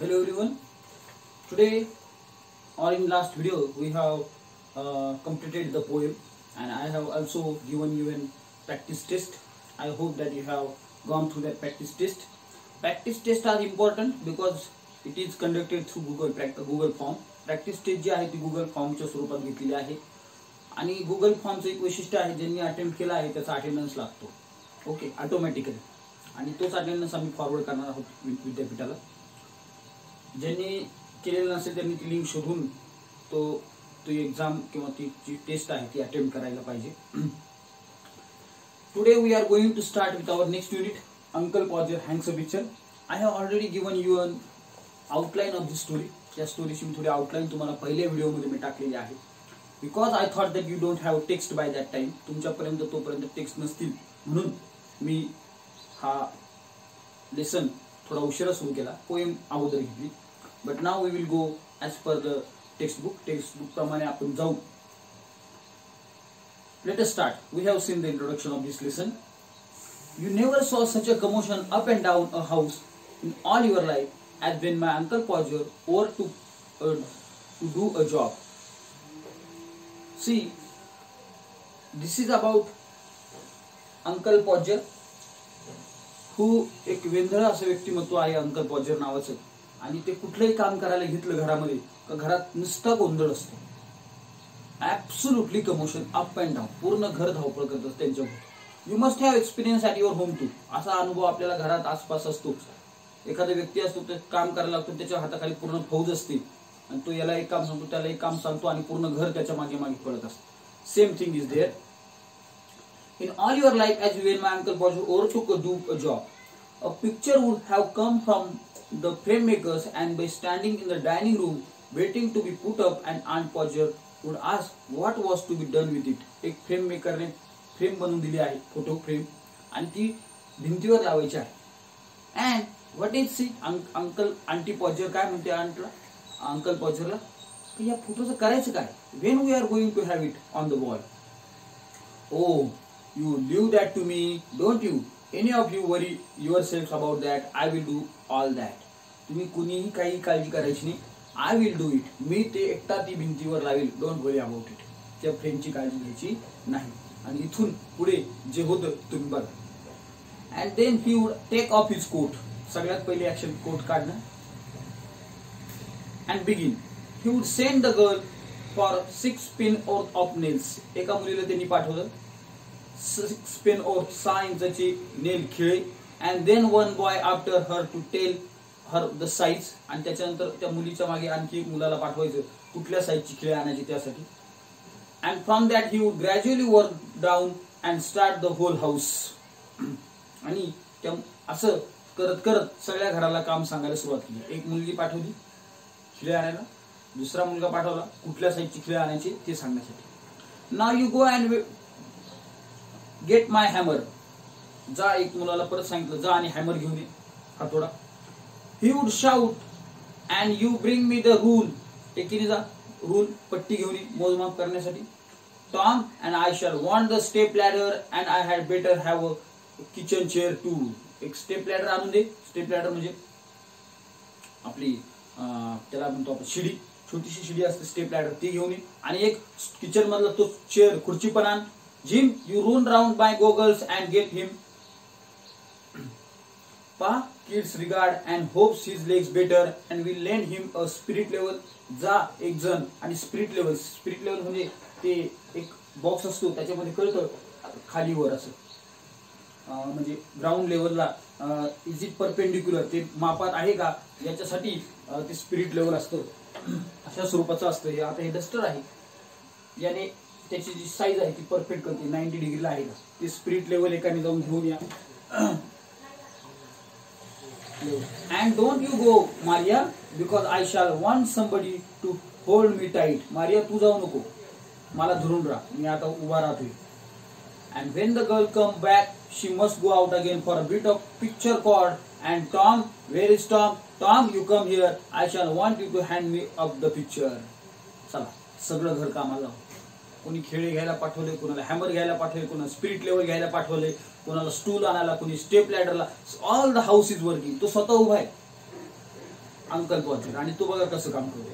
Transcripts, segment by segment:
Hello everyone. Today or in last video we have completed the poem and I have also given you a practice test. I hope that you have gone through that practice test. Practice test are important because it is conducted through Google form. Practice test जी आहे ती Google फॉर्मच्या स्वरूपात घेतलेली आहे आणि Google फॉर्मचं एक वैशिष्ट्य आहे ज्यांनी अटेम्प्ट केला आहे त्याचा अटेंडन्स लागतो. ओके ऑटोमॅटिकली आणि तोच अटेंडन्स आम्ही फॉरवर्ड करणार आहोत विद्यापीठाला. ज्यांनी केलेलं नसेल त्यांनी ती लिंक शोधून तो एग्जाम किंवा ती जी टेस्ट आहे ती अटेम्प्ट करायला पाहिजे. Today we are going to start with our next unit uncle Podger hangs a picture. I have already given you an outline of this story. या स्टोरीची मी थोडी आउटलाईन तुम्हाला पहिल्या व्हिडिओमध्ये मी टाकलेली आहे. Because I thought that you don't have text bye that time. तुमच्यापर्यंत तोपर्यंत टेक्स्ट नसतील म्हणून मी हा लेसन थोडा उशिरा सुरू केला. पोएम अगोदर घेतली. But now we will go as per the textbook. Textbook प्रमाणे आपण जाऊ. Let us start. We have seen the introduction of this lesson. You never saw such a commotion up and down a house in all your life as when my uncle Podger over to do a job. See, this is about Uncle Podger, who एक वेंधळ असं व्यक्तिमत्व आहे uncle पॉजर नावाचं. आणि ते कुठलंही काम करायला घेतलं घरामध्ये का घरात नुसता गोंधळ असतो. Absolutely commotion up and down. पूर्ण घर धावपळ करत असतं त्यांच्यावर. You must have experience at your home too. असा अनुभव आपल्याला घरात आसपास असतो. एखादा व्यक्ती असतो ते काम करायला लागतो त्याच्या हाताखाली पूर्ण फौज असते आणि तो याला एक काम सांगतो त्याला एक काम सांगतो आणि पूर्ण घर त्याच्या मागे मागे पळत असतं. Same thing is there in all your life as when my uncle Podger overtook a job. A picture would have come from the frame makers and by standing in the dining room waiting to be put up and Aunt Podger would ask what was to be done with it. एक frame मेकरने frame बनवून दिली आहे photo frame आणि ती भिंतीवर लावायची आहे. And what is see uncle auntie Podger काय म्हणते अंकल पॉजरला की या फोटोचं करायचं काय. When we are going to have it on the wall. Oh you leave that to me, don't you? Any of you worry yourselves about that. I will do all that. तुम्ही कुणीही काही काळजी करायची नाही. I will do it. मी ते एकटा ती भिंतीवर लावेल. Don't worry about it. त्या फ्रेमची काळजी घ्यायची नाही. आणि इथून पुढे जे होतं तुम्ही बघा. And then he would take off his coat. सगळ्यात पहिली ऍक्शन कोट काढणं. And begin. He would send the girl for 6 pin of nails. एका मुलीला त्यांनी पाठवलं 6 pin or 6 इंचाची नेल खिळे. And then one boy after her to tell her the size. आणि त्याच्यानंतर त्या मुलीच्या मागे आणखी एक मुलाला पाठवायचं कुठल्या साईजची खिळे आणायची त्यासाठी. And from that he would gradually work down and start the whole house. आणि त्या असं करत करत सगळ्या घराला काम सांगायला सुरुवात केली. एक मुलगी पाठवली खिळे आणायला. दुसरा मुलगा पाठवला कुठल्या साईजची खिळे आणायची ते सांगण्यासाठी. Now you go and get my hammer. जा एक मुलाला परत सांगितलं जा आणि हॅमर घेऊन ये हातोडा. He would shout and you bring me the rule. एकीने जा रूल पट्टी घेऊन ये मोजमाप करण्यासाठी. Tom and I shall want the step ladder and I had better have a kitchen chair too. एक स्टेप लॅडर आणून दे. स्टेप लॅडर म्हणजे आपली त्याला म्हणतो आपण शिडी. छोटीशी शिडी असते स्टेप लॅडर ती घेऊन ये. आणि एक किचन मधला तो चेअर खुर्ची पण आण. Jim, you run round my goggles and get him. Pa kids regard and hopes his legs better and will lend him a spirit level. जा एक जण आणि स्पिरिट लेवल. स्पिरिट लेवल म्हणजे ते एक बॉक्स असतो त्याच्यामध्ये कळतं खाली वर असं म्हणजे ग्राउंड लेवलला इज इट परपेंडिक्युलर ते मापात आहे का याच्यासाठी ते स्पिरिट लेवल असतं. अशा स्वरूपाचं असतं. हे आता हे डस्टर आहे याने त्याची जी साईज आहे ती परफेक्ट करते 90 डिग्रीला आहे का ते स्पिरिट लेवल एकाने जाऊन घेऊन या. And don't you go Maria because I shall want somebody to hold me tight. Maria तू जाऊ नको मला धरून राहा मी आता उभा राहतोय. And when the girl come back she must go out again for a bit of picture cord. And Tom where is Tom. Tom you come here I shall want you to hand me up the picture. चला सगळं घर कामाला लावू. कोणी खेळे घ्यायला पाठवले, कोणाला हॅमर घ्यायला पाठवले, कोणाला स्पिरिट लेवल घ्यायला पाठवले, कोणाला स्टूल आणायला, कोणी स्टेप लॅडरला. All the house is working. तो स्वतः उभा आहे. Uncle Podger. आणि तो बघा कसं काम करतो.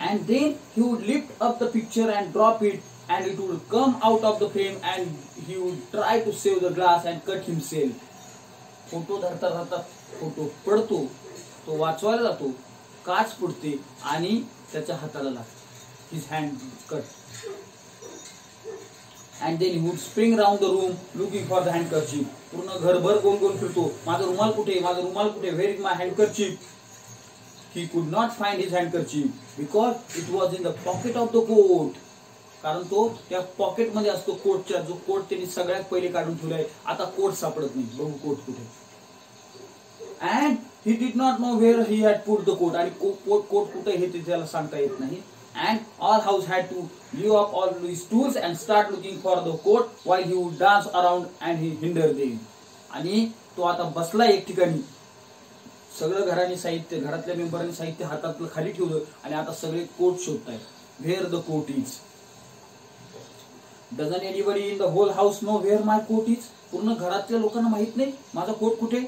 And then he would lift up the picture and drop it, and it would come out of the frame, and he would try to save the glass and cut himself. Photo धरता धरता photo पडतो, तो वाचवायला जातो, काच फुटते आणि त्याच्या हाताला लागते. His hand cut. And then he would spring round the room looking for the handkerchief. पूर्ण घरभर गोल गोल फिरतो, माझा रुमाल कुठे, माझा रुमाल कुठे, where is my handkerchief? He could not find his handkerchief because it was in the pocket of the coat. कारण तो त्या पॉकेट मध्ये असतो कोटच्या, जो कोट त्यांनी सगळ्यात पहिले काढून ठेवलाय. आता कोट सापडत नाही, बघू कोट कुठे. And he did not know where he had put the coat. आणि कोट कुठे हे त्याला सांगता येत नाही. And all house had to leave up all his tools and start looking for the coat while he would dance around and he hindered them. आणि तो आता बसला एक ठिकाणी, सगळं घराने साहित्य, घरातल्या मेंबरांनी साहित्य हातातलं खाली ठेवलं आणि आता सगळे coat शोधतायत. Where the coat is? Doesn't anybody in the whole house know where my coat is? पूर्ण घरातल्या लोकांना माहित नाही माझा कोट कुठे.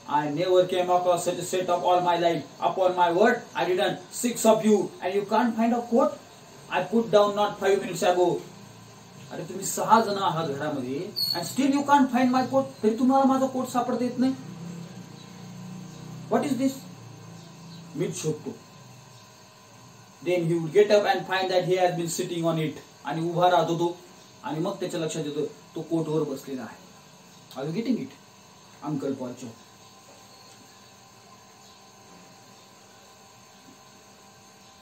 I never came across such a set of all my life. Upon my word, I didn't. 6 of you, and you can't find a coat? I put down not 5 minutes ago. अरे तुम्ही 6 जण आहात घरामध्ये, and still you can't find my coat. तरी तुम्हाला माझा coat सापडता येत नाही. What is this? मीच शोधतो. Then he would get up and find that he has been sitting on it. आणि उभा राहतो तो, आणि मग त्याच्या लक्षात येतो तो कोटवर बसलेला आहे. Are you getting it? Uncle Pocho.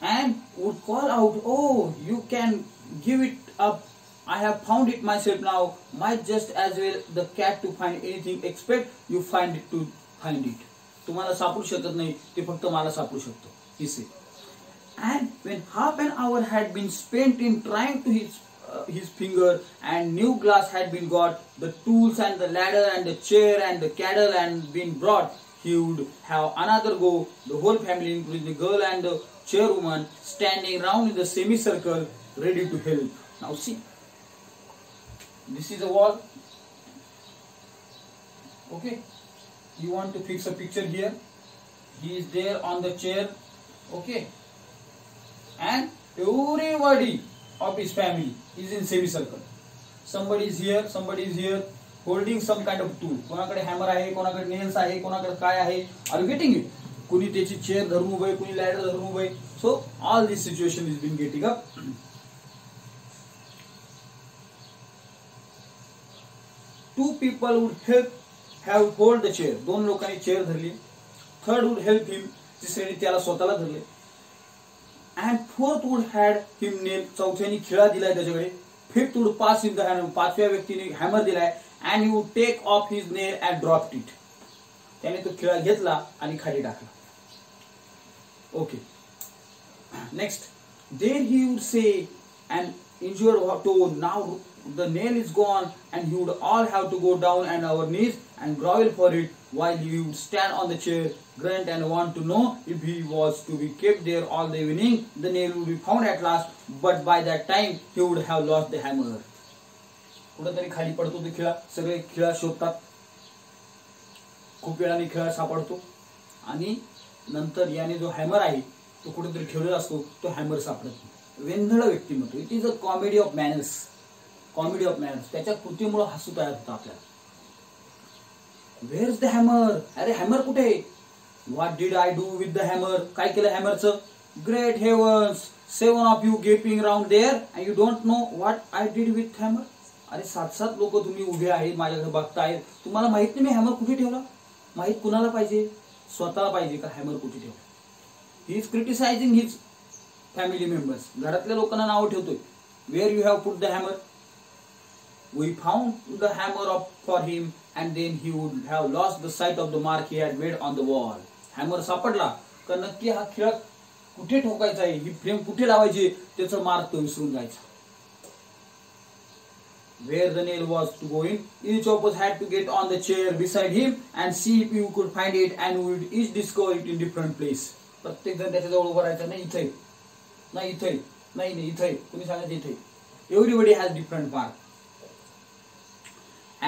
And would call out, "Oh, you can give it up. I have found it myself now. Might just as well the cat to find anything expect you find it to find it." तुम्हाला सापडू शकत नाही, ते फक्त मला सापडू शकतो, he said. And when half an hour had been spent in trying to his finger, and new glass had been got, the tools and the ladder and the chair and the cattle and been brought, he would have another go. The whole family, including the girl and the chairwoman, standing round in the semicircle, ready to help. Now see, this is a wall. Okay, you want to fix a picture here. He is there on the chair. Okay, and everybody of his family is in semicircle. Somebody is here holding some kind of tool. कोणाकडे hammer आहे, कोणाकडे nails आहे, कोणाकडे काय आहे. Are you getting it? कुणी त्याची chair धरून उभे, कुणी लॅडर धरून उभे. So all this situation is been getting up. Two people would have hold the chair. 2 लोकांनी चेअर धरली. Third would help him. तिसऱ्याने त्याला स्वतःला धरले. And fourth would had him nail. चौथ्याने खिळा दिलाय त्याच्याकडे. Fifth would pass him the hammer. 5व्या व्यक्तीने हॅमर दिलाय. And he would take off his nail and dropped it. त्याने तो खिळा घेतला आणि खाली टाकला. Okay. Next, there he would say an injured toe, now the nail is gone, and he would all have to go down on our knees and grovel for it, while he would stand on the chair, grunt and want to know if he was to be kept there all the evening. The nail would be found at last, but by that time he would have lost the hammer. कुठेतरी खाली पडतो तो खिळा, सगळे खिळा शोधतात, खूप वेळाने खिळा सापडतो आणि नंतर याने जो हॅमर आहे तो कुठेतरी ठेवलेला असतो, तो हॅमर सापडत नाही. वेंधळ व्यक्तिमत्व. It is a comedy of manners. Comedy of manners. त्याच्या कृतीमुळे हसू तयार होतं आपल्याला. Where is the hammer? अरे हॅमर कुठे? What did I do with the hammer? काय केलं हॅमरचं? Great heavens, 7 of you gaping round there and you don't know what I did with hammer. अरे 7 लोक तुम्ही उभे आहेत, माझ्याकडे बघतायत, तुम्हाला माहित नाही मी हॅमर कुठे ठेवला? माहित कुणाला पाहिजे? स्वतःला पाहिजे का हॅमर कुठे ठेवला. He is criticising his family members. घरातल्या लोकांना नाव ठेवतोय. Where you have put the hammer? We found the hammer off for him and then he would have lost the sight of the mark he had made on the wall. Hammer सापडला तर नक्की हा खिळा कुठे ठोकायचा आहे, ही frame कुठे लावायची, त्याचा मार्क तो विसरून जायचा. Where the nail was to go in, each of us had to get on the chair beside him and see if you could find it, and we would each discover it in different place. प्रत्येक जण त्याच्या जवळ उभा राहायचा. नाही इथे, नाही इथे, नाही इथे, तुम्ही सांगायचं इथे. Everybody has different mark.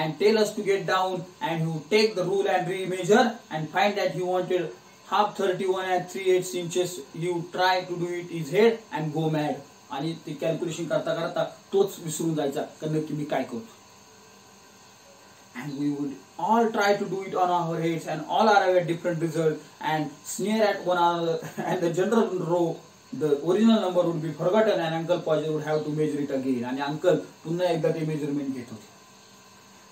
and tell us to get down, and he would take the rule and remeasure and find that he wanted half 31 and 3/8 inches. He would try to do it his head and go mad. आणि ते calculation करता करता तोच विसरून जायचा की नक्की मी काय करतो. And we would all try to do it on our heads and all arrive at different results and sneer at one another, and the general row, the original number would be forgotten and Uncle Podger would have to measure it again. आणि uncle पुन्हा एकदा ते measurement घेत होते.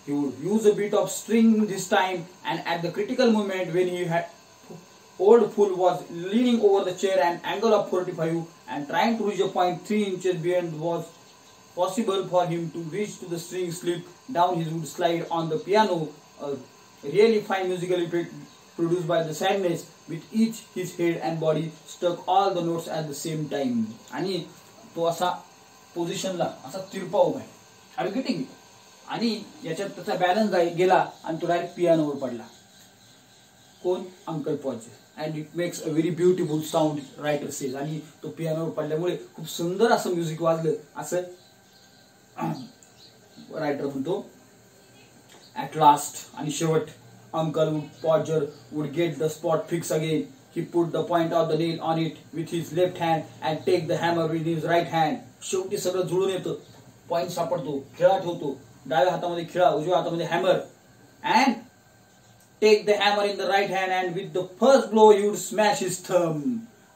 He would use a bit of string this time, and at the critical moment when he had old fool was leaning over the chair an angle of 45 and trying to reach a point 3 inches beyond was possible for him to reach to the string slip down, he would slide on the piano, a really fine musical effect produced by the sadness, with each his head and body struck all the notes at the same time. आणि तो असा पोझिशनला असा तिरपा उभा आहे. Are you getting it? आणि याच्यात त्याचा बॅलन्स गेला आणि तो डायरेक्ट पियानोवर पडला. कोण? Uncle पॉजर. And it makes a very beautiful sound, writer says. आणि तो पियानोवर पडल्यामुळे खूप सुंदर असं म्युझिक वाजलं असं रायटर म्हणतो. ॲट लास्ट, आणि शेवट, Uncle Podger would get the spot fixed again. He put the point of the nail on it with his left hand and take the hammer with his right hand. शेवटी सगळं जुळून येतं. Point सापडतो, खिळा ठेवतो, डाव्या हातामध्ये खिळा, उजव्या हातामध्ये hammer, and take the hammer in the right hand and with the first blow he would smash his thumb.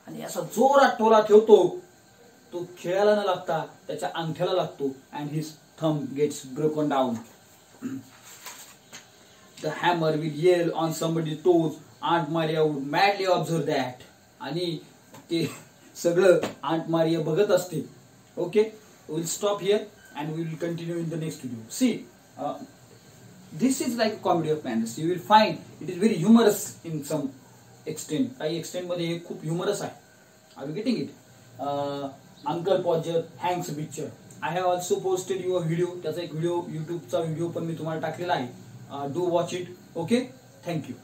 आणि असा जोरात टोला ठेवतो, तो खिळ्याला न लागता त्याच्या अंगठ्याला लागतो, and his thumb gets broken down. The hammer will yell on somebody's toes. Aunt Maria would madly observe that. आणि ते सगळं Aunt Maria बघत असते. Okay, we'll stop here and we will continue in the next video. See, this is like a comedy of madness. You will find it is very humorous in some extent. काही extent मध्ये हे खूप humorous आहे. Are you getting it? Uncle Podger hangs a picture. I have also posted you a video. त्याचा एक video, YouTubeचा video पण मी तुम्हाला टाकलेला आहे. Do watch it. Okay, thank you.